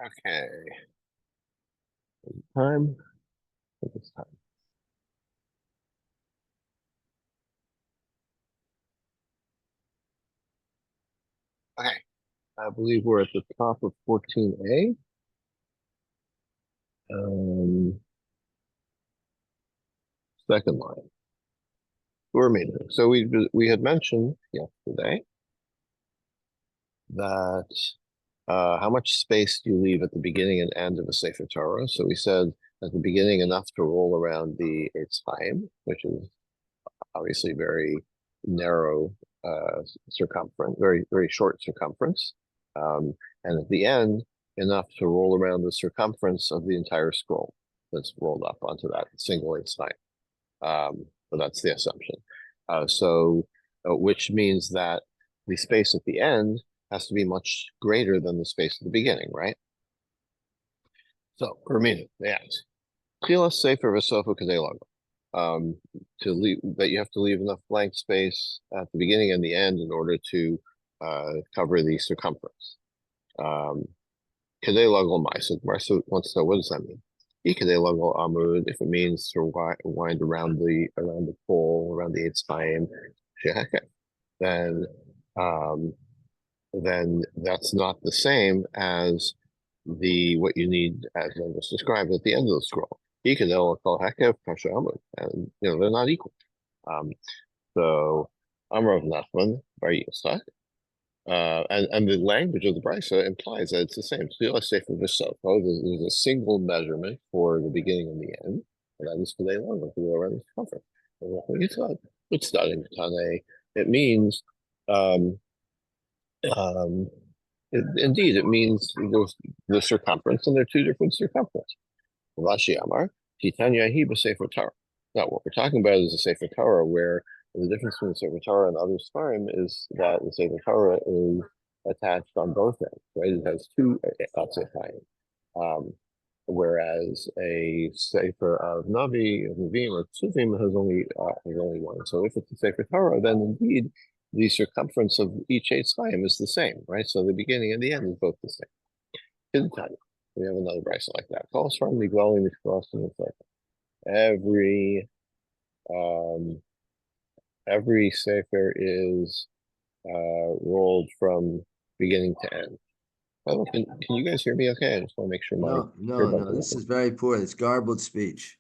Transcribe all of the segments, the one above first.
Okay, time. At this time. Okay, I believe we're at the top of 14A. Um, Second line. We're meter. So we had mentioned yesterday that how much space do you leave at the beginning and end of a Sefer Torah? So we said at the beginning enough to roll around the Eitz Chaim, which is obviously very narrow circumference, very short circumference, and at the end enough to roll around the circumference of the entire scroll that's rolled up onto that single Eitz Chaim. So that's the assumption. Which means that the space at the end has to be much greater than the space at the beginning, right? So, Ramina, they ask, Chila Sefer V'Sofa Kadei to leave that you have to leave enough blank space at the beginning and the end in order to cover the circumference. Kadei Lagol Mai. So Marcia wants to know, what does that mean? Kadei Lagol Amud, if it means to wind around the pole, around the Eitz Chaim, then then that's not the same as what you need as I just described at the end of the scroll. And they're not equal. So Amrav Nachman, very Yitzchak. And the language of the Brisa implies that it's the same. There's a single measurement for the beginning and the end, and that is for the long, for the around the circumference. It's not in Tane. It means um, indeed, it means there's the circumference, and there are two different circumferences. Rashi Amar, Titanya Hi b'Sefer Torah. Now, what we're talking about is a Sefer Torah, where the difference between the Sefer Torah and other Sfarim is that the Sefer Torah is attached on both ends, right? It has two Atzefayim. Whereas a Sefer of Nevi'im or Ksuvim has only one. So if it's a Sefer Torah, then indeed the circumference of each Eitz Chaim is the same, right? So the beginning and the end is both the same. In time, we have another Brisa like that. Calls from the dwelling every um, every sefer is rolled from beginning to end. Oh, can you guys hear me okay? I just want to make sure my No. This is very poor. It's garbled speech.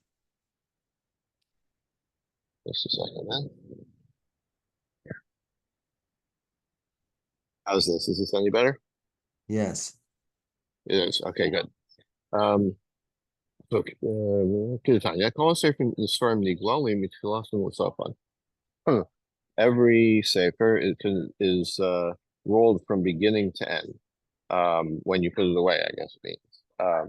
Just a second, man. How's this? Is this any better? Yes. It is. Okay, good. Look, Tanya, call a sefer Nisfarim Niglalim Mitchilasim L'Safan. Every sefer is rolled from beginning to end. When you put it away, I guess it means.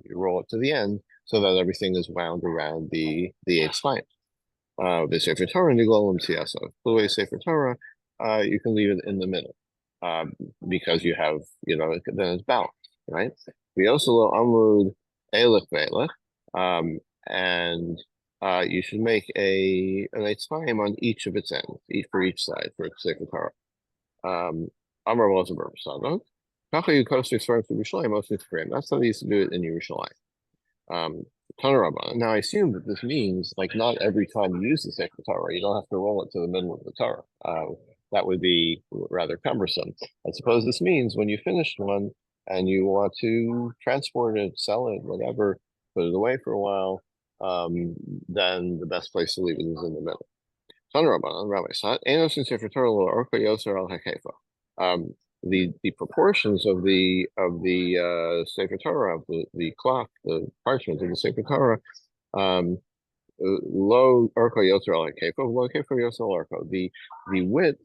You roll it to the end so that everything is wound around the Eitz Chaim. The Sefer Torah Niglalim Tiyasa. The way Sefer Torah, you can leave it in the middle. Because you have, then it's balanced, right? We also amud elech ve'elech, and you should make an Eitz Chaim on each of its ends, for each side, for Sefer Torah. Amar wasn't Sadok. Kacha Yukosik Svarim to Yerushalayim, mostly frame. That's how they used to do it in Yerushalayim. Now I assume that this means like not every time you use the Sefer Torah, you don't have to roll it to the middle of the Torah. That would be rather cumbersome. I suppose this means when you finished one and you want to transport it, sell it, whatever, put it away for a while, then the best place to leave it is in the middle. The proportions of the Sefer Torah, of the cloth, the parchment of the Sefer Torah, low orko yoser al hakefo, low hakefo yoser al orko. The width,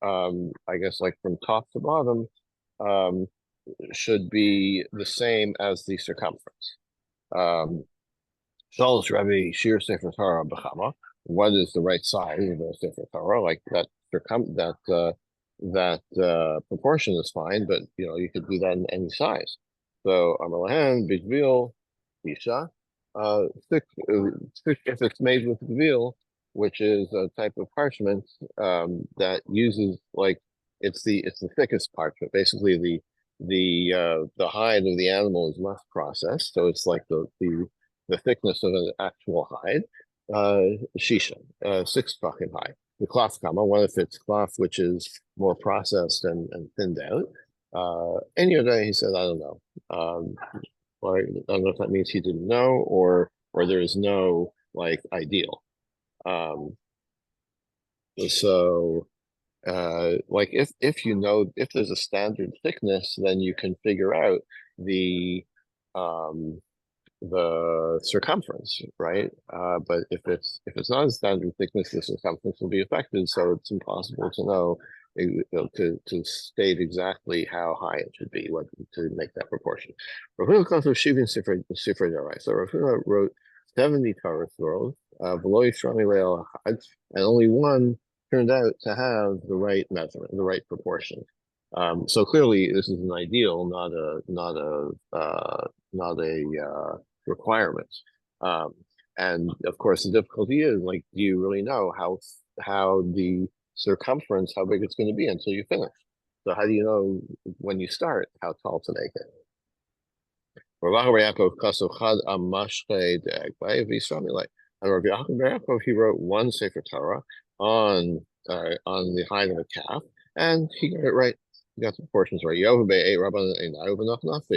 I guess, like from top to bottom, should be the same as the circumference. Shalosh Rabbi Shir Sefer Torah b'chama. What is the right size of the Sefer Torah? Like that proportion is fine, but you could do that in any size. So Amalahan Bigvil Isha. If it's made with gvil, which is a type of parchment that uses it's the thickest parchment. Basically, the hide of the animal is less processed, so it's like the thickness of an actual hide. Shisha, 6 tefachim high. The cloth kama, one of its cloth, which is more processed and thinned out. Any other day, he said, I don't know. Or I don't know if that means he didn't know, or there is no like ideal. Um, so like if you know if there's a standard thickness, then you can figure out the um the circumference, right? But if it's not a standard thickness, the circumference will be affected. So it's impossible to know, to state exactly how high it should be, what to make that proportion. Rav Huna comes with Shivin Sifrei Dorai. So Rav Huna wrote 70 Torah scrolls, below Yisrael Leil Had, and only one turned out to have the right measurement, the right proportion. So clearly, this is an ideal, not a requirements. Um, and of course, the difficulty is like, do you really know how the circumference, how big it's going to be until you finish? So how do you know when you start how tall to make it? And Rabbi Yaakov, he wrote one Sefer Torah on the hide of a calf, and he got it right. He got the proportions right.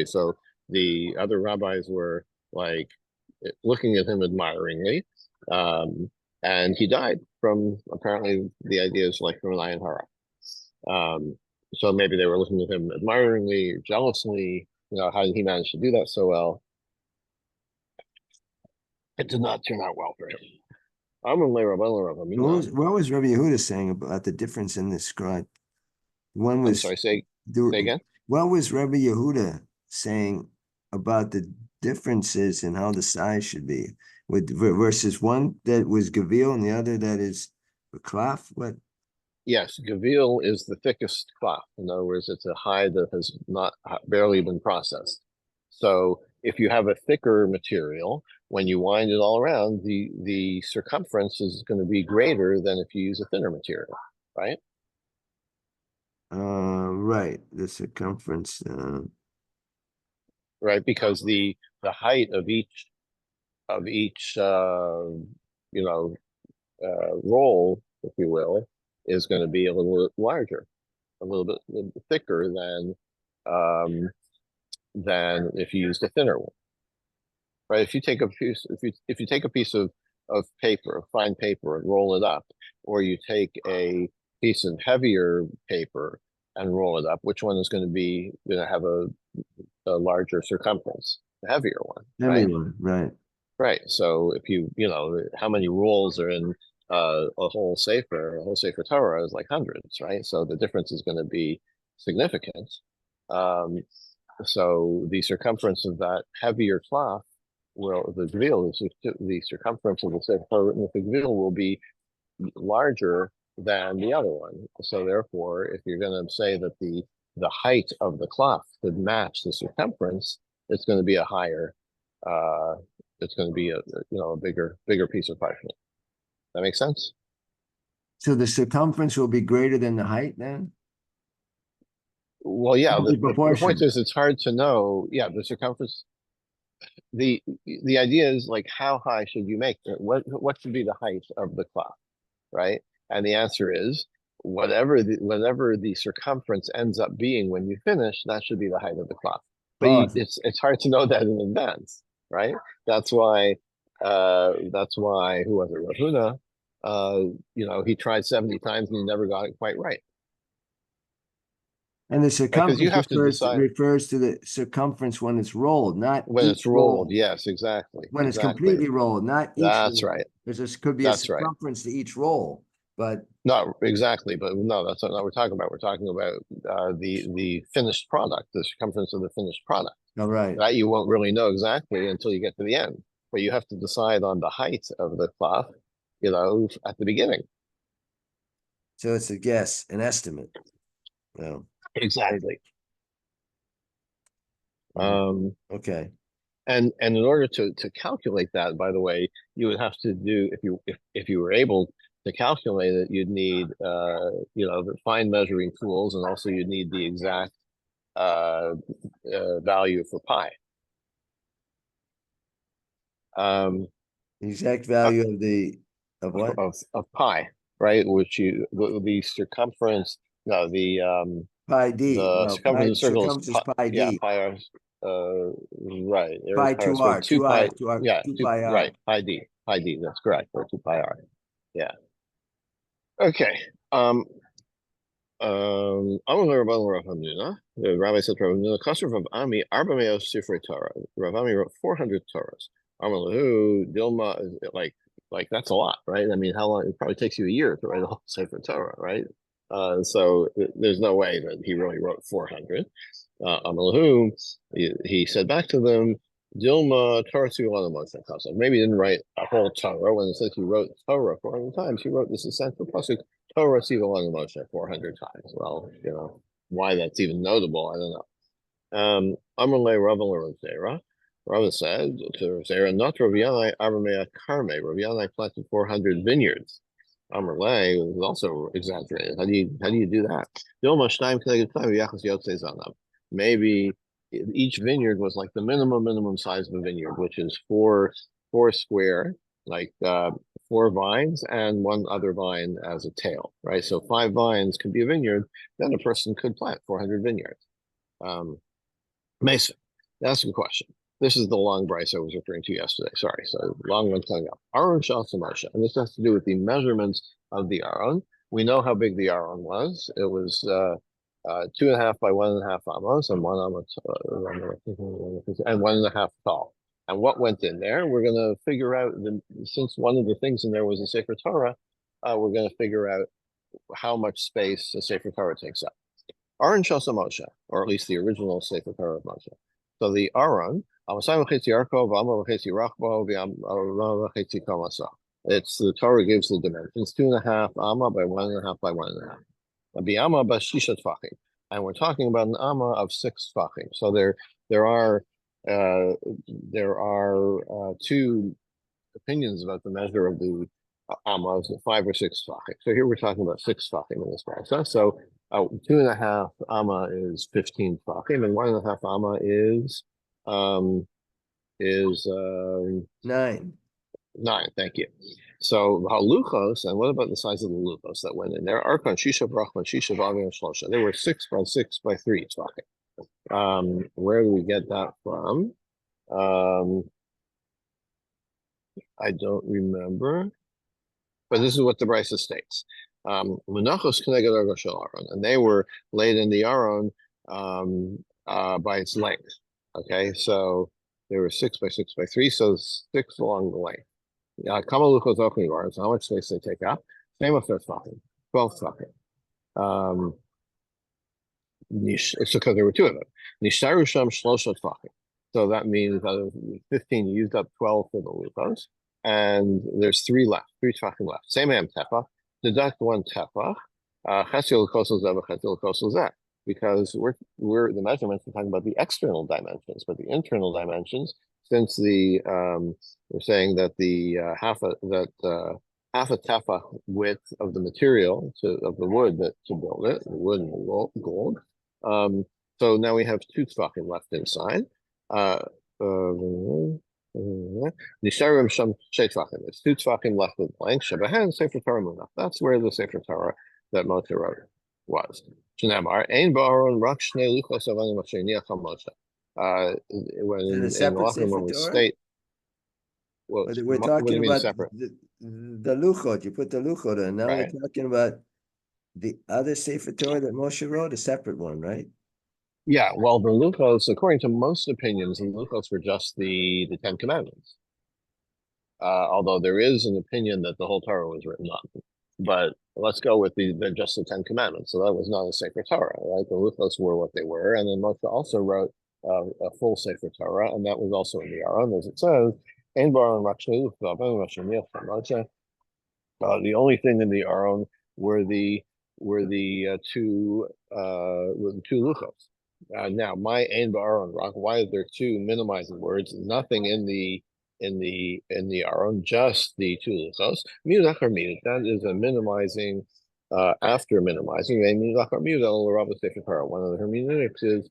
So the other rabbis were like looking at him admiringly, and he died from, apparently the idea is like from an ayin hara. So maybe they were looking at him admiringly, jealously. How did he manage to do that so well? It did not turn out well for him. What was Rabbi Yehuda saying about the difference in the scribe? One I'm was sorry, say again. What was Rabbi Yehuda saying about the differences in how the size should be, with versus one that was Gavil and the other that is Klaf? What? Yes, Gavil is the thickest cloth. In other words, it's a hide that has not barely been processed. So if you have a thicker material, when you wind it all around, the circumference is going to be greater than if you use a thinner material, right? Right. The circumference. Right, because the height of each roll, if you will, is going to be a little bit larger, a little bit thicker than if you used a thinner one. Right? If you take a piece, if you take a piece of paper, fine paper, and roll it up, or you take a piece of heavier paper and roll it up, which one is going to have a larger circumference? The heavier one, right? Everyone, right. Right. So if how many rolls are in a whole sefer Torah is like hundreds, right? So the difference is going to be significant. Um, so the circumference of that heavier cloth the gvil, the circumference of the sefer Torah with the gvil will be larger than the other one. So therefore, if you're going to say that the height of the cloth could match the circumference, it's going to be a higher, it's going to be a bigger piece of parchment. That makes sense? So the circumference will be greater than the height then? Well, yeah, the point proportion. is it's hard to know. Yeah, the circumference, the idea is like, how high should you make it? What should be the height of the cloth, right? And the answer is whatever the circumference ends up being when you finish, that should be the height of the cloth. But Oh, it's hard to know that in advance, right? That's why who was it, Rav Huna? He tried 70 times and he never got it quite right. and the Because you circumference have to decide refers to the circumference when it's rolled, not when each it's rolled. roll. Yes, exactly. When it's Exactly. completely rolled, not each That's roll. right. This could be a That's right. circumference to each roll, but Not exactly, but no, that's not what we're talking about. We're talking about the finished product, the circumference of the finished product. all right. That you won't really know exactly until you get to the end. But you have to decide on the height of the cloth, at the beginning. So it's a guess, an estimate. Well, Exactly. Okay. And in order to calculate that, by the way, you would have to do, if you were able to calculate it, you'd need the fine measuring tools, and also you'd need the exact uh, value for pi. Um, Exact uh, value of what? of pi, right? Which the circumference, no, Pi d. the No, circumference of pi the circle is circumference is pi yeah, d. pi r, right. There is Pi pi r two squared, r, two two i, pi, two r, yeah, two two, pi r. right, pi d, that's correct, or two pi r. Yeah. Okay. Amar Rabban Rav Hamnuna. The rabbi said to Rav Hamnuna, Kasser Rav Ami, Arba Me'os Sifrei Torah. Rav Ami wrote 400 Torahs. Amar Lahu, Dilma, like that's a lot, right? I mean, how long? It probably takes you a year to write a whole Sefer Torah, right? So there's no way that he really wrote 400. Amalahu, he said back to them, Dilma Torah Moshe. Maybe he didn't write a whole Torah. When it says he wrote Torah 400 times, he wrote this essential pasuk, Torah Sivalana Moshe 400 times. Well, why that's even notable, I don't know. Amalei Rav Zera. Rav said to Zera, not Rav Yanai Aramea Karme. Rav Yanai planted 400 vineyards. Amalei was also exaggerated. How do you do that? Maybe each vineyard was like the minimum size of a vineyard, which is four square, like 4 vines and one other vine as a tail, right? So 5 vines could be a vineyard. Then a person could plant 400 vineyards. Mason, that's the question. This is the long Bryce I was referring to yesterday. Sorry, so long one coming up. Aaron Shalsamasha, and this has to do with the measurements of the Aaron. We know how big the Aaron was. It was 2.5 by 1.5 amos, and 1 amos, and 1.5 tall. And what went in there? We're going to figure out, since one of the things in there was a Sefer Torah, we're going to figure out how much space a Sefer Torah takes up. Aaron Shasa Moshe, or at least the original Sefer Torah of Moshe. So the Aaron, it's the Torah gives the dimensions 2.5 amma by 1.5 by 1.5. Biyama bashisha tfachim, and we're talking about an amma of 6 tfachim. So there are two opinions about the measure of the amma, 5 or 6 tfachim. So here we're talking about 6 tfachim in this process. So 2.5 amma is 15 tfachim, and 1.5 amma is 9. 9. Thank you. So haluchos, and what about the size of the luchos that went in there? Arkan shisha brachman shisha v'avim shlosha. They were 6 by 6 by 3 tfachim. Where do we get that from? I don't remember, but this is what the Brisa states. Menachos keneged argo shel Aaron, and they were laid in the Aaron by its length. Okay, so they were 6 by 6 by 3, so 6 along the length. Kamaluchos ochni Aaron, so how much space they take up? Same with their tfachim, 12 tfachim. It's because there were 2 of them. Nisharu sham shlosha tfachim. So that means out of 15, you used up 12 for the luchos, and there's 3 left, 3 tefachim left. Same am tefach, deduct 1 tefach, chesil kosel zeh v'chesil kosel zeh, because we're the measurements are talking about the external dimensions, but the internal dimensions, since we're saying that the half a tefach width of the material of the wood to build it, the wood and the gold. So now we have 2 tefachim left inside. Nisharim sham shei tefachim. It's 2 tefachim left with blank. Shebahen Sefer Torah munach. That's where the Sefer Torah that Moshe wrote was. Shnamar ein ba'aron rak shnei luchos avanim asher niach Moshe. When Is it a in separate Malachim, when Sefer we Torah? state, well, We're what do talking you mean about separate? the luchot. You put the luchot in. Now we're Right. talking about the other Sefer Torah that Moshe wrote, a separate one, right? Yeah. Well, the luchos, according to most opinions, the luchos were just the 10 Commandments. Although there is an opinion that the whole Torah was written on. But let's go with just the 10 Commandments. So that was not a Sefer Torah, right? The Luchos were what they were. And then Moshe also wrote a full Sefer Torah, and that was also in the Aron, as it says, Ein ba'aron rak shnei luchos avanim asher niach Moshe. The only thing in the Aron were the two luchos. Now, my ein ba'aron rak. Why are there 2 minimizing words? Nothing in the Aron, just the 2 luchos. Miudach or miud. That is a minimizing after minimizing. Miudach or miud el Rabba Sefer Torah. One of the hermeneutics is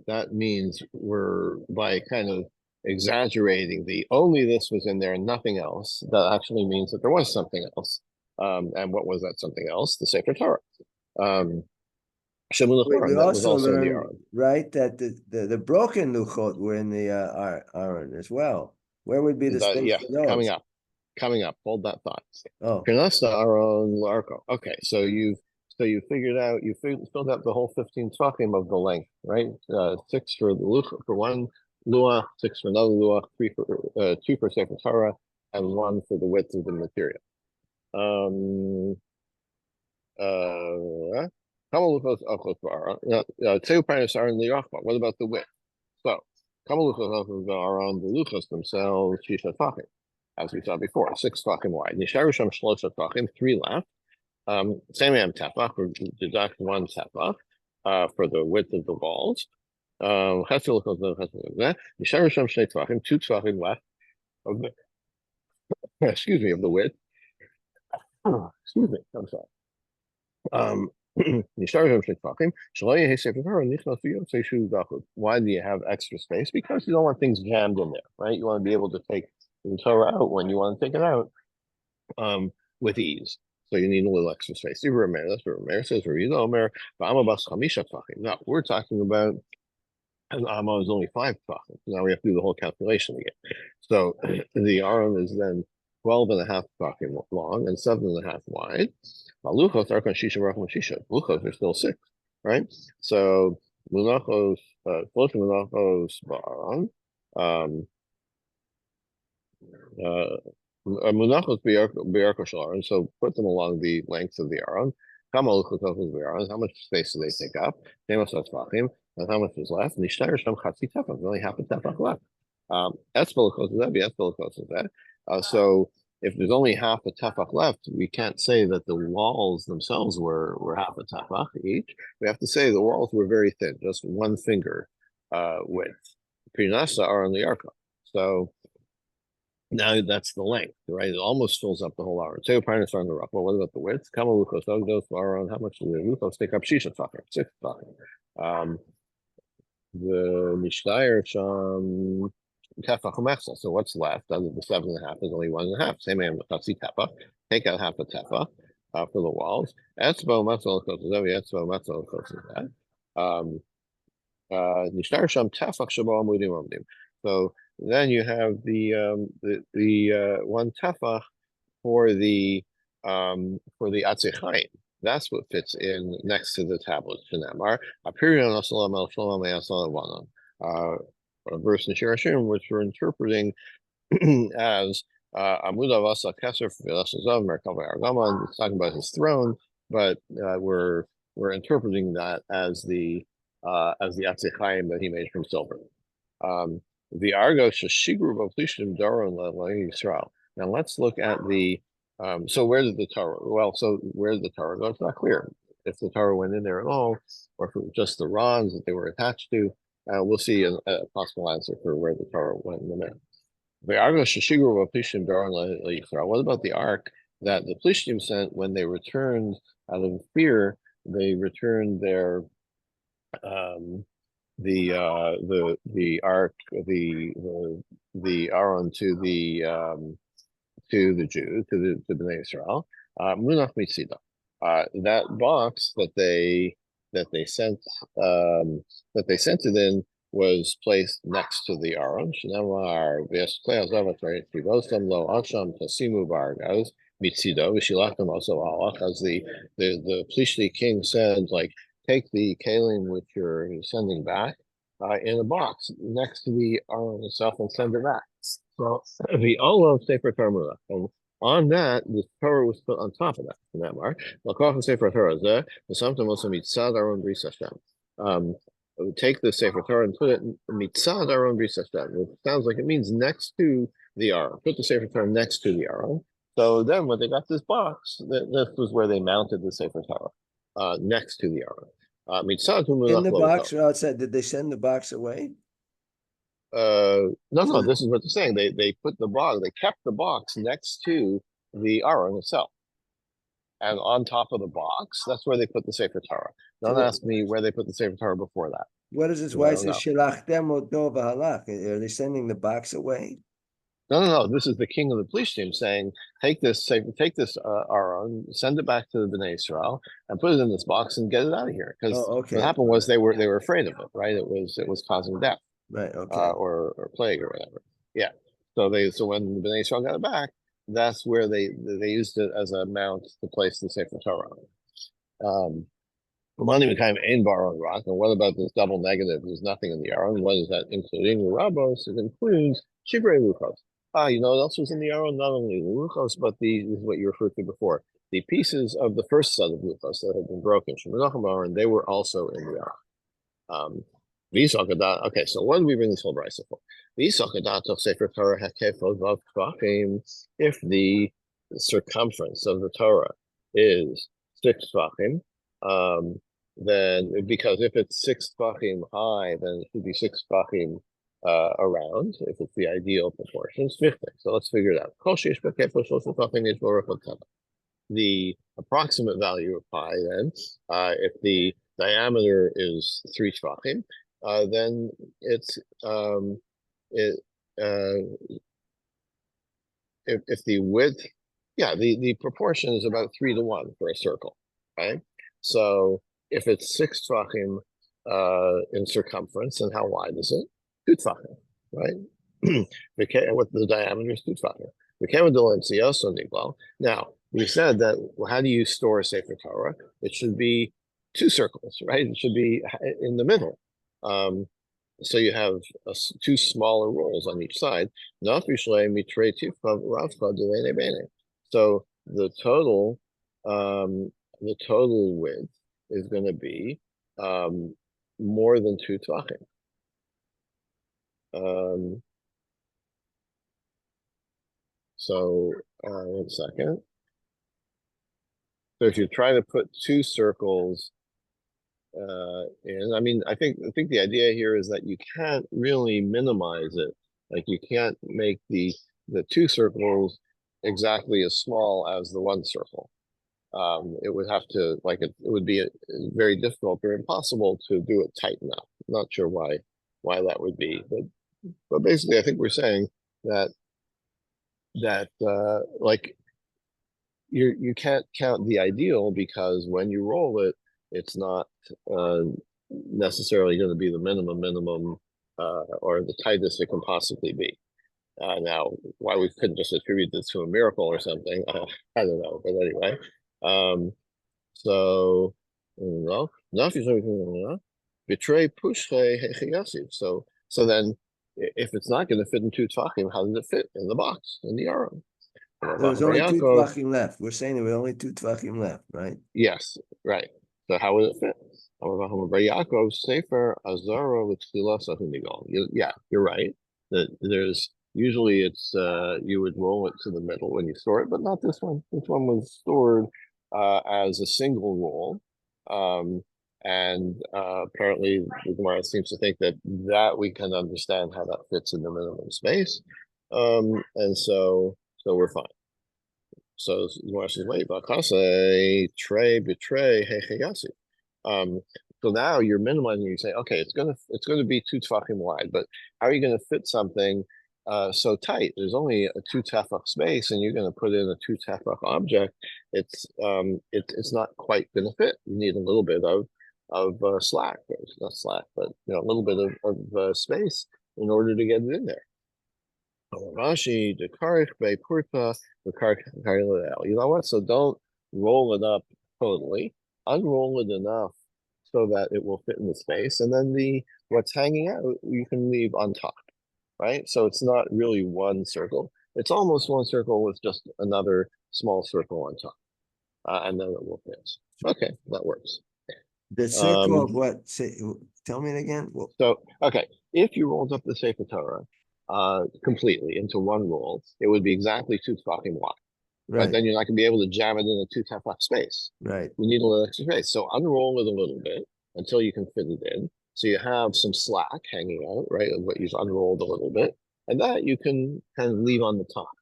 that means we're by kind of exaggerating the only this was in there and nothing else. That actually means that there was something else. And what was that something else? The Sefer Torah. We That was also also in the learned, Aron. right, that the broken luchot were in the Aron as well. Where would be the That space yeah, for coming those? up, coming up. Hold that thought. Oh, Prenasta Aron Larko. Okay, so you figured out filled out the whole 15 tefachim of the length, right? 6 for the luch for one luach, 6 for another luach, 2 for Sefer Torah, and 1 for the width of the material. Uh, what about the width? So, Kamaluchos are on the luchos themselves, Shisha Tachim, as we saw before, 6 Tachim wide. Nisharu Sham Shlosha Tachim, 3 left. Same am Tefach, or deduct 1 Tefach for the width of the walls. Nisharu Sham Shnei Tachim, 2 Tachim left of the, excuse me, of the width. Excuse me, I'm sorry. Why do you have extra space? Because you don't want things jammed in there, right? You want to be able to take the Torah out when you want to take it out with ease. So you need a little extra space. That's what Rameir says. Now we're talking about and Amma is only 5 tefachim. Now we have to do the whole calculation again. So the aron is then 12 and a half tefachim long and 7.5 wide. Luchos are shisha rachim shisha. Luchos are still 6, right? So munachos, both munachos ba'aron, uh, munachos bi'arko shel aron. So put them along the length of the aron. How much space do they take up? And how much is left? Nishtayr Sham Chatzi Tefach, only half a tefach left. Etzbelakos is that, Etzbelakos is that. So if there's only half a tefach left, we can't say that the walls themselves were half a tefach each. We have to say the walls were very thin, just 1 finger width. Prinasa are on the arka. So now that's the length, right? It almost fills up the whole hour. Say Parnas are on the rock. Well, what about the width? Kama Lukos Ogdos Aron, how much do the Lukos take up? Shisha Tachim, 6 Tachim. The Mishnayr Sham Tefach Umechsel. So what's left out of the 7.5 is only 1.5. Same man with Chatzi Tefach. Take out half a Tefach for the walls. Etzbo Metzol Kotazevi, Etzbo Metzol Kotazet. Mishnayr Sham Tefach Shabo Amudim Amudim. So then you have the 1 Tefach for the Atzechayim. That's what fits in next to the tablets. Shenamar, Apirion Asalam El Shalom Asalam Vanon. A verse in Shirashim, which we're interpreting as Amud Avasa Keser Vilasazav Merkava Argaman. It's talking about his throne, but we're interpreting that as the Atzechayim that he made from silver. The Argos Shashigru Baplishim Daron Yisrael. Now let's look at the so where did the Torah? Well, so where did the Torah go? It's not clear if the Torah went in there at all, or if it was just the rods that they were attached to. We'll see a possible answer for where the Torah went in a minute. What about the ark that the Plishtim sent when they returned out of fear? They returned their the ark, the Aaron to the Jews, to the Bnei Israel, Munach Mitzida. That box that they sent it in was placed next to the Aron. Shnamar v'esklei azavat v'yivosam lo acham tasimu bargaz mitzido v'shilachtem also alach, as the Plishti king said, like, take the kalim which you're sending back in a box next to the Aron itself and send it back. So the Olav Sefer Torah, and on that, the Torah was put on top of that. In that mark, Lakach Sefer Torah zeh, v'samtem also mitzad Aron bris Hashem. Take the Sefer Torah and put it mitzad Aron bris Hashem. It sounds like it means next to the Aron. Put the Sefer Torah next to the Aron. So then, when they got this box, this was where they mounted the Sefer Torah, next to the Aron. Mitzad in the box or outside? Did they send the box away? No, this is what they're saying. They put the box, they kept the box next to the Aron itself. And on top of the box, that's where they put the Sefer Torah. So Don't ask me where they put the Sefer Torah before that. what is this? I Why is don't it know. Shelachtem Oto V'halach? Are they sending the box away? No. This is the king of the police team saying, take this Aron, send it back to the Bnei Israel, and put it in this box and get it out of here. Because Oh, what okay. happened was they were afraid of it, right? It was causing death, Right. Okay. or plague or whatever. Yeah. So when the Bnei Israel got it back, that's where they used it as a mount to place the Sefer Torah on. Money became ein borrowed rock. And what about this double negative? There's nothing in the Aron. What is that including? Rabos, it includes Shivrei Luchos. You know what else was in the Aron? Not only Luchos, but this is what you referred to before. The pieces of the first set of Luchos that had been broken, Shemenachem Aron, they were also in the Aron. Okay, so what do we bring this whole brisa for? Sefer Torah hakefod vav tvachim. If the circumference of the Torah is 6 tvachim, then because if it's 6 tvachim high, then it should be 6 tvachim around. If it's the ideal proportions, 50. So let's figure it out. The approximate value of pi, then, if the diameter is 3 tvachim, then it's if the width, the proportion is about 3 to 1 for a circle, right? So if it's 6 tvachim in circumference, and how wide is it? 2 tvachim, right? What the diameter is 2 tvachim. Now, we said that, well, how do you store a Sefer Torah? It should be 2 circles, right? It should be in the middle. So you have 2 smaller rolls on each side. So the total width is going to be more than 2 tvachim. So 1 second. So if you try to put 2 circles in, I think the idea here is that you can't really minimize it. Like you can't make the 2 circles exactly as small as the 1 circle. It would have to, it would be very difficult or impossible to do it tight enough. I'm not sure why that would be, but basically I think we're saying that you can't count the ideal, because when you roll it, it's not necessarily going to be the minimum or the tightest it can possibly be. Now, why we couldn't just attribute this to a miracle or something, I don't know. But anyway, so well, betray pushre hechiyasiv. So then, if it's not going to fit in 2 tvachim, how does it fit in the box in the aron? There was only 2 tvachim left. We're saying there were only 2 tvachim left, right? Yes, right. So how would it fit? Sefer Azara with Yeah, you're right. That there's usually it's you would roll it to the middle when you store it, but not this one. This one was stored as a single roll. And apparently the Gemara seems to think that we can understand how that fits in the minimum space. And so we're fine. So the Gemara says, wait, Bakase, Trey, Betray, Hecheyasi. So now you're minimizing. You say, okay, it's gonna be 2 tefachim wide, but how are you gonna fit something so tight? There's only a 2 tefach space, and you're gonna put in a 2 tefach object. It's not quite gonna fit. You need a little bit of slack, not slack, but a little bit of space in order to get it in there. Rashi, the karich by purta, the you know what? So don't roll it up totally. Unroll it enough so that it will fit in the space, and then what's hanging out you can leave on top, right? So it's not really 1 circle. It's almost 1 circle with just another small circle on top, and then it will fit. Okay, that works. The circle of what? Tell me it again. So okay, if you rolled up the Sefer Torah completely into 1 roll, it would be exactly 2 tefachim wide. Right. But then you're not going to be able to jam it in a 2 tefach space. Right. You need a little extra space. So unroll it a little bit until you can fit it in. So you have some slack hanging out, right, of what you've unrolled a little bit. And that you can kind of leave on the top.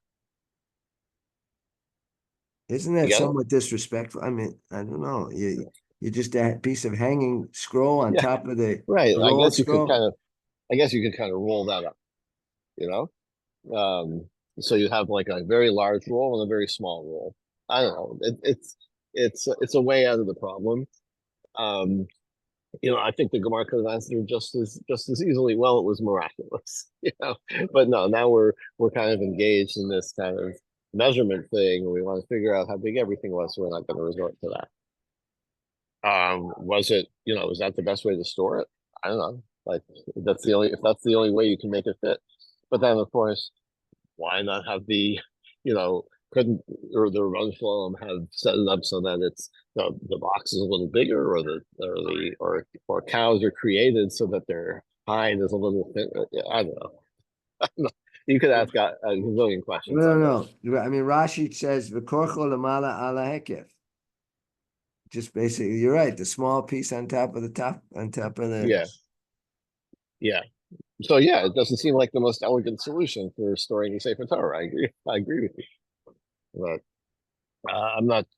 Isn't You that get it? somewhat disrespectful? I mean, I don't know. You just a piece of hanging scroll on Yeah, top of right. the rolled scroll. I guess you could kind of roll that up, you know? So you have like a very large roll and a very small roll. I don't know. It's a way out of the problem. Um, I think the Gemara could have answered just as easily. Well, it was miraculous, But no, now we're kind of engaged in this kind of measurement thing. We want to figure out how big everything was, so we're not going to resort to that. Was it, was that the best way to store it? I don't know. Like if that's the only way you can make it fit. But then of course, why not have you know, couldn't or the run flow have set it up so that it's the box is a little bigger, or cows are created so that their hide is a little thin. I don't know. You could ask a million questions No, on this. no, no. I mean, Rashi says v'korcho lamala ala hekef. Just basically, you're right. The small piece on top of the. Yeah, yeah. So yeah, it doesn't seem like the most elegant solution for storing the Sefer Torah. I agree. I agree with you, but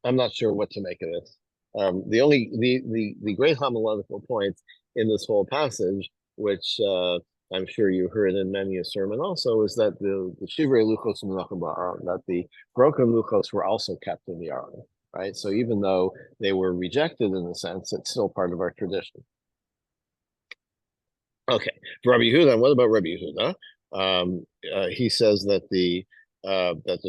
I'm not sure what to make of this. The great homiletical point in this whole passage, which I'm sure you heard in many a sermon also, is that the Shivrei Luchos Menachem Ba'aron, that the broken luchos were also kept in the Aron, right? So even though they were rejected in a sense, it's still part of our tradition. Okay, for Rabbi Yehuda, what about Rabbi Yehuda? He says that the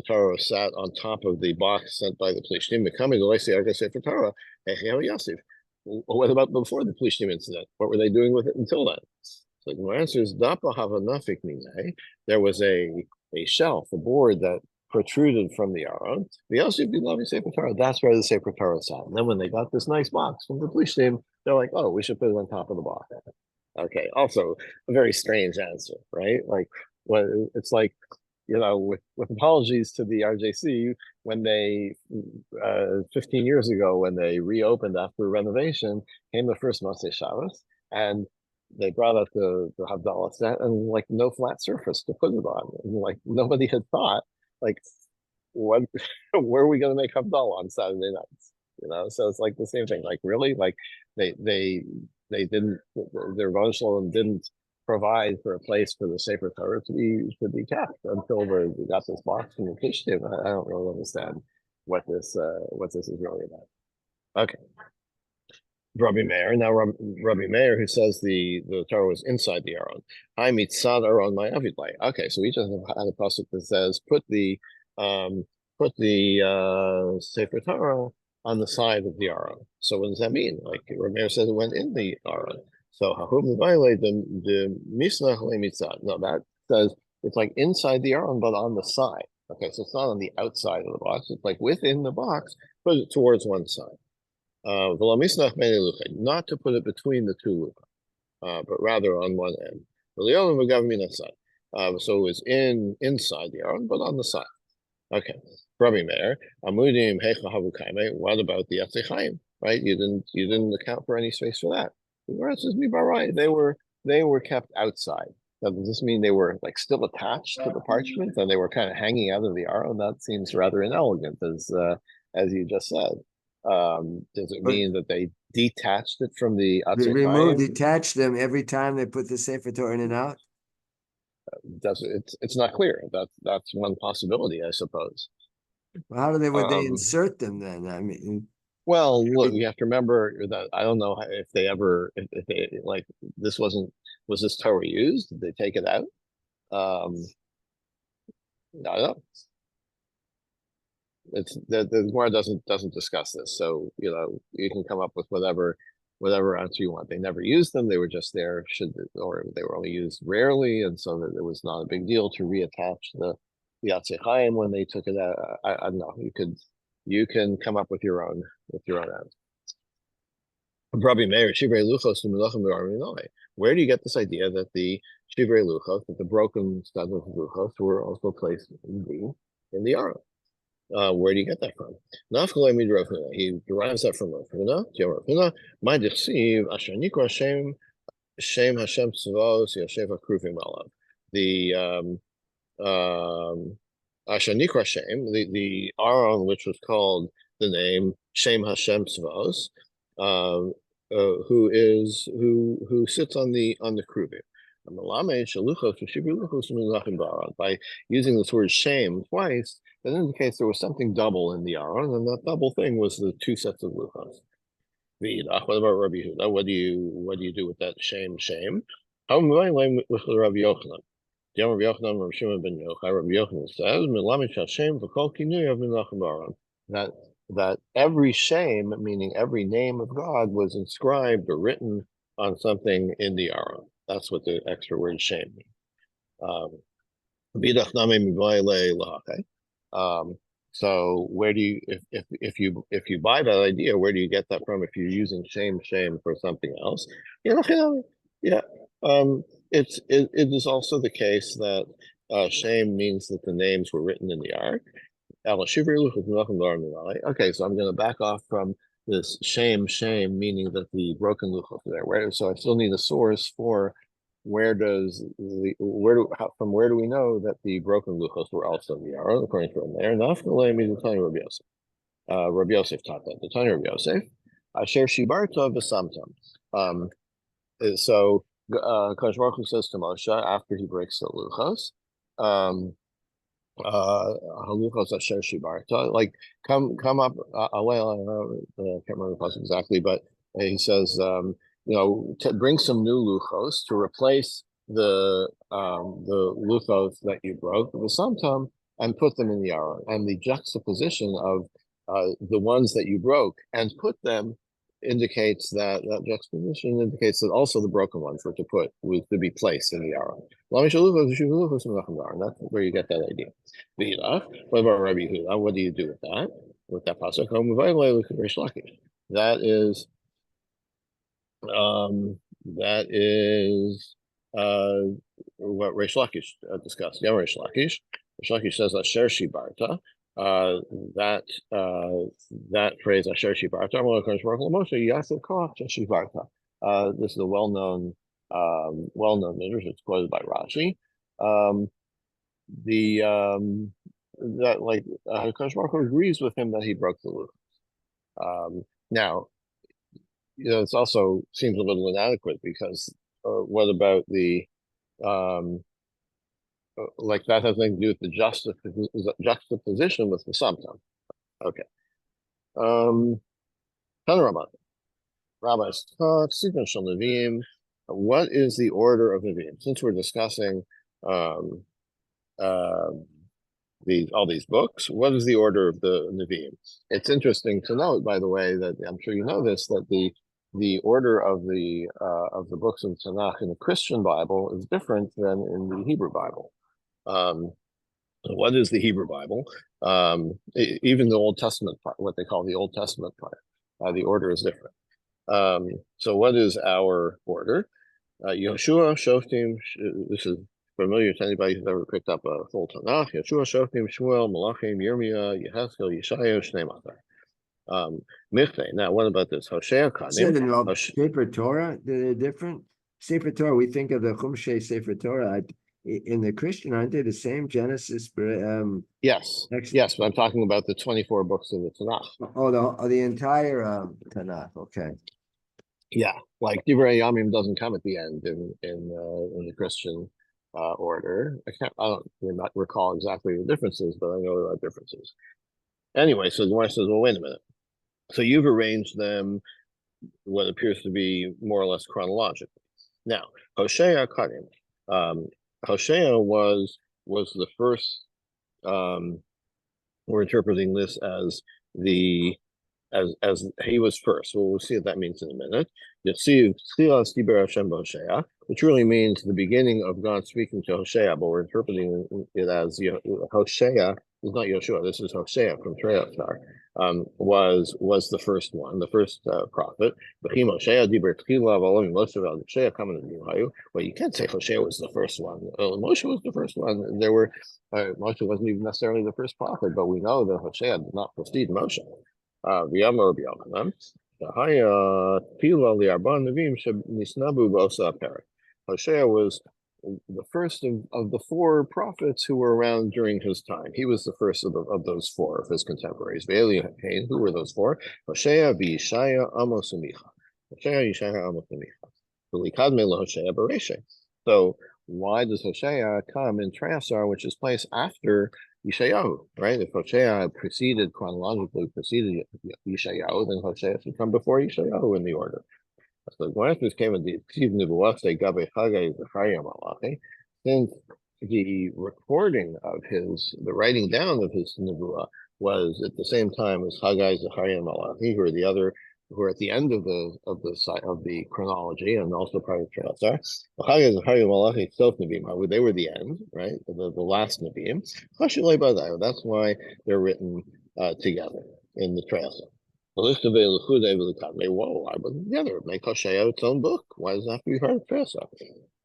Torah sat on top of the box sent by the Plishtim. Becoming the Sefer Sefer Torah, Yosef. What about before the Plishtim incident? What were they doing with it until then? So the answer is Dapa Hava Nafik Minay. There was a shelf, a board that protruded from the Aron. The Yosef Bilavi Sefer Torah. That's where the Sefer Torah sat. And then when they got this nice box from the Plishtim, they're like, oh, we should put it on top of the box. Okay. Also, a very strange answer, right? Like, what it's like, with apologies to the RJC, when they 15 years ago, when they reopened after renovation, came the first Motzei Shabbos, and they brought out the Havdalah set and like no flat surface to put it on, and like nobody had thought, like, what, where are we going to make Havdalah on Saturday nights? So it's like the same thing. Like, really, like they they they didn't their Rosh didn't provide for a place for the Sefer Torah to be kept until we got this box from the Kishtim. I don't really understand what this is really about. Okay, Rabbi Meir. Now Rabbi Meir, who says the Torah was inside the Aron. I mitzad Aron my avidlai. Okay, so we just had a pasuk that says um put the Sefer Torah on the side of the Aron. So what does that mean? Like Rabbi Meir says, it went in the Aron. So hahum violate the misnach le mitzad. No, that says it's like inside the Aron, but on the side. Okay, so it's not on the outside of the box. It's like within the box, put it towards one side. Not to put it between the two but rather on one end. So it was inside the Aron, but on the side. Okay. Rabbi Meir, Amudim Hecha Havukaime. What about the Yatzichaim? Right? You didn't account for any space for that. They were kept outside. Now, does this mean they were like still attached to the parchment and they were kind of hanging out of the Aron? That seems rather inelegant, as you just said. Does it But mean that they detached it from the Atzichaim? detach them every time they put the Sefer Torah in and out. It's not clear. That's one possibility, I suppose. Well, how would they Um, insert them then? I mean, well, look, it, we have to remember that I don't know if they ever, if they like this was this Torah used? Did they take it out? I don't know. It's the Gemara doesn't discuss this, so you can come up with whatever answer you want. They never used them; they were just there. Or they were only used rarely, and so that it was not a big deal to reattach the Yatzichaim when they took it out. I don't know. You can come up with your own answer. Rabbi Meir, Shivrei Luchos Melachim B'Arminoi. Where do you get this idea that the Shivrei Luchos, that the broken studs of Luchos, were also placed in the Aron? Where do you get that from? He derives that from Rav Huna. My deceive Asher Nikra Shem Hashem Tzavos Yosef Akruvim Alav. The Shanikra Shem, the Aron, which was called the name Shem Hashem Tzvos, who sits on the kruvim. By using this word shame twice, that indicates there was something double in the Aron, and that double thing was the two sets of luchos. What about Rabbi Yehuda? What do you do with that shame? How with Rabbi Yochanan? Rabbi Yochanan, Rabbi Shimon ben Yochai, Rabbi Yochanan says, "Milamish Hashem v'kol kinui of Menachem Aron." That every shame, meaning every name of God, was inscribed or written on something in the Aron. That's what the extra word shame means. So where do you, if you buy that idea, where do you get that from? If you're using shame for something else, yeah. It is also the case that shame means that the names were written in the ark. Okay, so I'm going to back off from this shame, meaning that the broken luchos are there. So I still need a source for where do we know that the broken luchos were also in the Aron, according to Rameir? Nafkalei means the Tanya Rabbi Yosef. Rabbi Yosef taught that. The Tanya Rabbi Yosef, Asher Shibarta v'samtam. So Kodesh Baruch Hu says to Moshe after he breaks the luchos, haluchos asher shibarta, like come up. Well, I can't remember the passage exactly, but he says, bring some new luchos to replace the luchos that you broke with samtam and put them in the Aron. And the juxtaposition of the ones that you broke and put them indicates that juxtaposition indicates that also the broken ones were to be placed in the Aron. That's where you get that idea. What about Rabbi Yehuda? What do you do with that? With that pasuk? That is what Reish Lakish discussed. Yeah, Reish Lakish says Asher Shibarta. That phrase Asher Shibarta. This is a well-known midrash. It's quoted by Rashi. That like Hakadosh Baruch Hu agrees with him that he broke the luchos. Now, it also seems a little inadequate because what about the like that has nothing to do with the juxtaposition with the samtam. Okay. Rabbis taught what is the order of Nevi'im? Since we're discussing all these books, what is the order of the Nevi'im? It's interesting to note, by the way, that I'm sure you know this, that the order of the books of Tanakh in the Christian Bible is different than in the Hebrew Bible. What is the Hebrew Bible? Even the Old Testament part, what they call the Old Testament part, the order is different. So what is our order? Yoshua, Shoftim, this is familiar to anybody who's ever picked up a full Tanakh. Yoshua, Shoftim, Shmuel, Malachim, Yirmiyah, Yehezkel, Yeshayahu, Shnei Mikveh. Now, what about this? Hosea, Kanim. Sefer Torah, they're different. Sefer Torah, we think of the Chumshei Sefer Torah. In the Christian, aren't they the same? Genesis. Yes, but I'm talking about the 24 books of the Tanakh. Oh, the entire Tanakh. Okay. Yeah, like Divrei Yamim doesn't come at the end in the Christian order. I don't recall exactly the differences, but I know there are differences. Anyway, so the Gemara says, well, wait a minute. So you've arranged them what appears to be more or less chronologically. Now, Hosea Karim. Hosea was the first. We're interpreting this as as he was first. Well, we'll see what that means in a minute. Which really means the beginning of God speaking to Hosea, but we're interpreting it as Hosea. It's not Yeshua. This is Hosea from Treyasar. Was the first one, the first prophet. Well, you can't say Hosea was the first one. Moshe was the first one. There were Moshe wasn't even necessarily the first prophet, but we know that Hosea did not precede Moshe. Hosea was the first of the four prophets who were around during his time. He was the first of those four of his contemporaries. Who were those four? Hosea, Yeshaya, Amos, and Micha. Hosea, Yeshaya, Amos, and Micha. So why does Hosea come in Trasar, which is placed after Yeshayahu, right? If Hosea chronologically preceded Yeshayahu, then Hosea should come before Yeshayahu in the order. So Granthus came in the since the recording of the writing down of his Nebuah was at the same time as Haggai, Zechariah, and Malachi, who are at the end of the chronology and also part of Trasar. Haggai, Zechariah, and Malachi, Sof Nevi'im, they were the end, right? The last Nevi'im. That's why they're written together in the Trasar. Whoa, I wasn't together. Make Hosea its own book. Why does it have to be part of Trasar?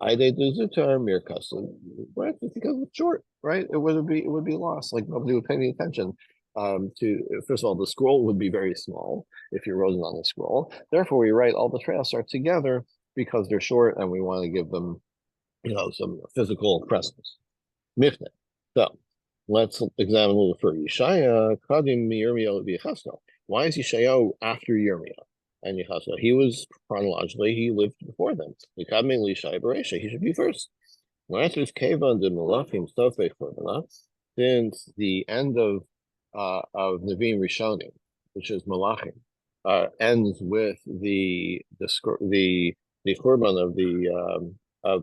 I did the term mere custom. Right? Because it's short, right? It would be lost. Like nobody would pay any attention. First of all, the scroll would be very small if you wrote it on the scroll. Therefore, we write all the Trasar together because they're short and we want to give them, some physical presence. Mifne. So let's examine a little further. Yeshaya, Kadim, Yirmiyahu, Yechaskel. Why is Yeshayahu after Yirmiyah and Yechaskel? He was chronologically, he lived before them. He should be first. Since the end of Nevi'im Rishonim, which is Malachim, ends with the Churban of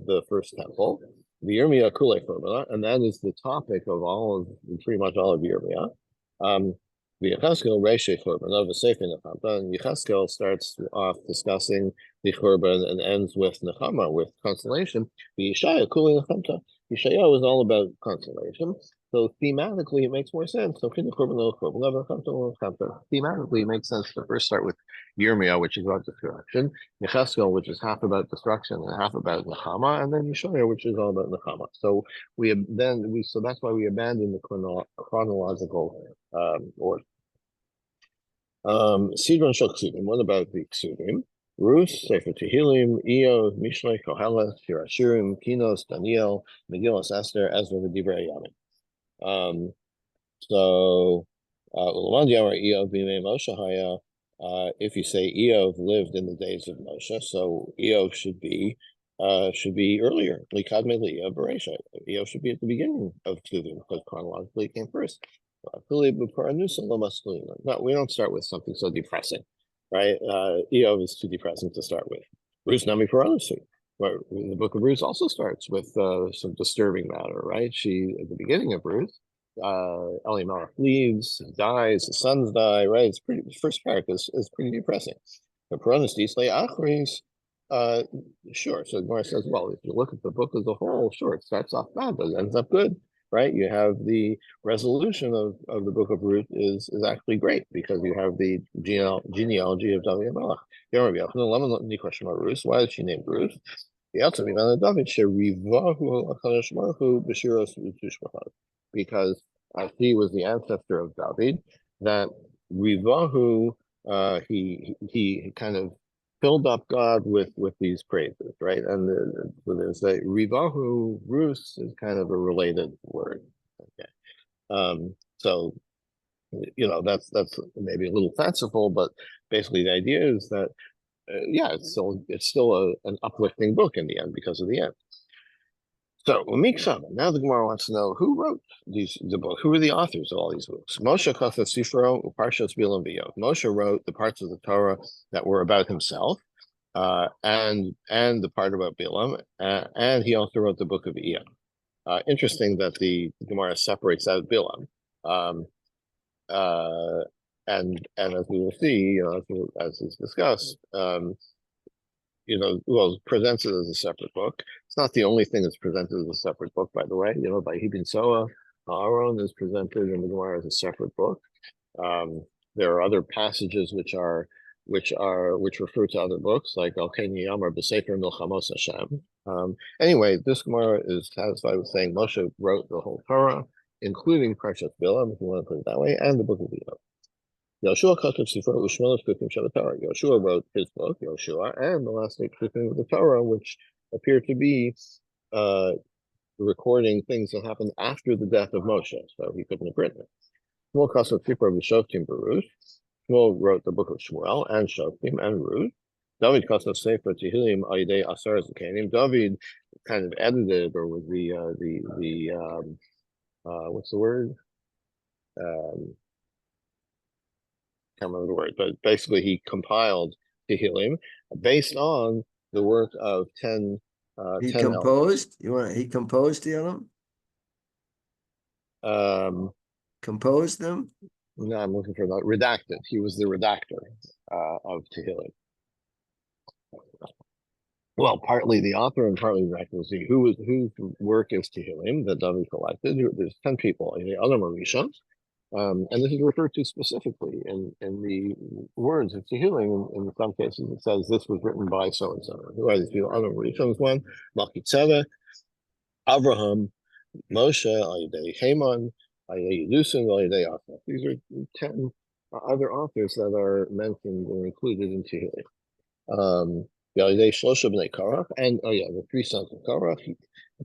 the first temple, the Yirmiyah Kulei Churban, and that is the topic of pretty much all of Yirmiyah. The Yechaskel Reishe Churban of the Sefer Nechama, and Yechaskel starts off discussing the Churban and ends with Nechama, with consolation. The Yeshaya Kulei Nechama, Yeshaya is all about consolation. So thematically, it makes more sense. So thematically, it makes sense to first start with Yirmiyah, which is about destruction, Yecheskel, which is half about destruction and half about Nechama, and then Yeshaya, which is all about Nechama. So that's why we abandon the chronological order. Sidron Shel Ksudim. What about the Ksudim? Ruth, Sefer Tehillim, Iyov, Mishlei, Kohelet, Shir Hashirim, Kinos, Daniel, Megillas Esther, Ezra, V'Divrei Yamin. If you say Eov lived in the days of Moshe, so Eov should be earlier. Eov should be at the beginning of Tuvim because chronologically it came first. No, we don't start with something so depressing, right? Eov is too depressing to start with. Ruth Nami Paranusi. The book of Ruth also starts with some disturbing matter, right? At the beginning of Ruth, Elimelech leaves, dies, the sons die, right? It's pretty. The first part is pretty depressing. The Paranis Disley Achris, sure. So Gemara says, well, if you look at the book as a whole, sure, it starts off bad, but it ends up good, right? You have the resolution of the book of Ruth is actually great because you have the genealogy of David Melech. Any question about Ruth? Why is she named Ruth? Because he was the ancestor of David, that Rivahu, he kind of filled up God with these praises, right? And so there's a Rivahu, Rus is kind of a related word. Okay, so that's maybe a little fanciful, but basically the idea is that it's still an uplifting book in the end because of the end. So now the Gemara wants to know who wrote the book. Who are the authors of all these books? Moshe Kafef Sifro Uparshas Bilam V'Yov. Moshe wrote the parts of the Torah that were about himself, and the part about Bilam, and he also wrote the book of Iyov. Interesting that the Gemara separates out Bilam, and as we will see, as is discussed, presents it as a separate book. It's not the only thing that's presented as a separate book, by the way. By Ibn Soa, Aaron is presented in the Gemara as a separate book. There are other passages which refer to other books, like Al Ken Yamar B'Sefer Milchamos Hashem. Anyway, this Gemara is satisfied with saying Moshe wrote the whole Torah, including Parshat Bilam, if you want to put it that way, and the book of Iyov. Yoshua wrote his book, Yoshua, and the last 8 Psukim of the Torah, which appear to be recording things that happened after the death of Moshe, so he couldn't have written it. Shmuel Kasov Tzipor v'Shoftim Baruch. Shmuel wrote the book of Shmuel and Shoftim and Ruth. David Kasov Sefer Tehillim Ayidei Asar Zakanim. David kind of edited, or was what's the word? Can't remember the word, but basically he compiled Tehillim based on the work of 10 He 10 elders. composed? He composed Tehillim? Composed them? No, I'm looking for that. Redacted. He was the redactor of Tehillim. Well, partly the author and partly the redactor. Whose work is Tehillim that David collected. There's 10 people in the other Marisha. And this is referred to specifically in the words of Tehillim. In some cases, it says this was written by so and so. Who are these people? Other Marisha's one, Malkitzevah, Abraham, Moshe, Ayidei Haman, Ayidei Yedusim, Ayidei Asaf. These are 10 other authors that are mentioned or included in Tehillim. Ayidei Shlosha B'nei Korach, and the 3 sons of Korach.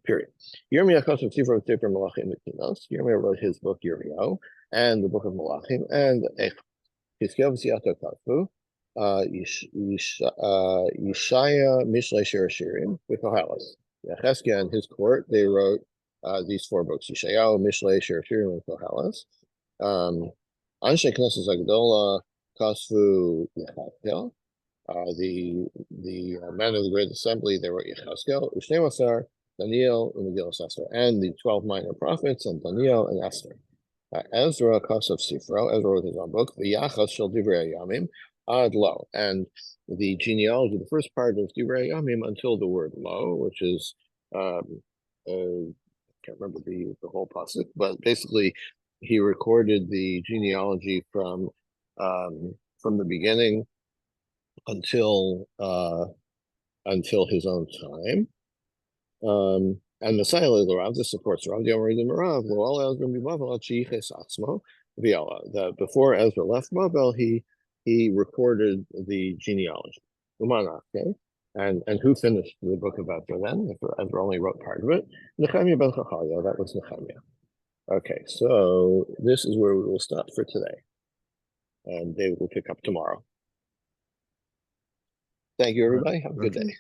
Period. Yirmiyah Kosev Tzipor Tzipor Malachim Metinos. Yirmiyah wrote his book Yirmiyahu and the book of Malachim and Hizkiyahu v'Siyato Katfu. Yeshaya Mishlei Shir Shirim with Koheles. Yecheskia and his court, they wrote these 4 books: Yeshayahu, Mishlei, Shir Shirim, and Koheles. Anshe Knesset Zagdola Kasvu Yecheskel. The men of the Great Assembly, they wrote Yecheskel, Ushneim Asar, Daniel, and Megillah Esther, and the 12 minor prophets, and Daniel and Esther. Ezra Kasov Sifro, Ezra wrote his own book, V'Yachas Shel Divrei Yamim Ad Lo, and the genealogy, the first part of Divrei Yamim until the word Lo, which is I can't remember the whole pasuk, but basically he recorded the genealogy from the beginning until his own time. And the Sile Rav, this supports Rav Yomerid Marav, Loal Ezra Mibavel Chiches Atzmo Viala. That before Ezra left Babel, he recorded the genealogy. Okay? And who finished the book of Ezra then? Ezra only wrote part of it. Nehemiah ben Chachaliah, that was Nehemiah. Okay, so this is where we will stop for today. And David will pick up tomorrow. Thank you, everybody. Have a good day.